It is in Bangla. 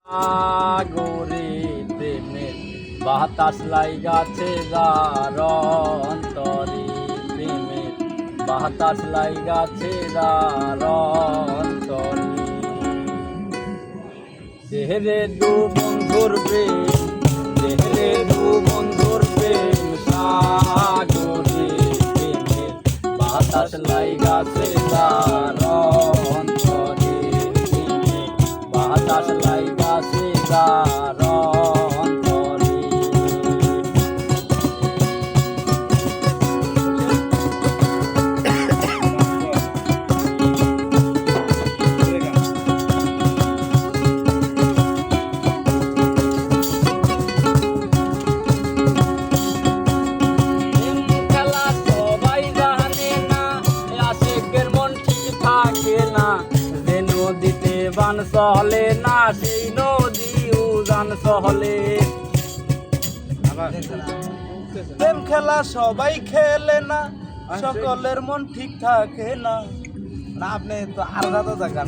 সাগরে প্রেমের বাতাস লাইগাছে যার অন্তরে, প্রেমের বাতাস লাইগাছে যার অন্তরে। দেহরে দু বন্ধুর প্রেম, দেহরে দু বন্ধুর প্রেম, সাগরে প্রেমের বাতাস লাইগাছে যার অন্তরে, প্রেমের বাতাস লাইগাছে যার অন্তরে। বান চলে না সেই নদী উজান চলে। প্রেম খেলা সবাই খেলে না, সকলের মন ঠিক থাকে না। না আপনি তো আর জায়গা না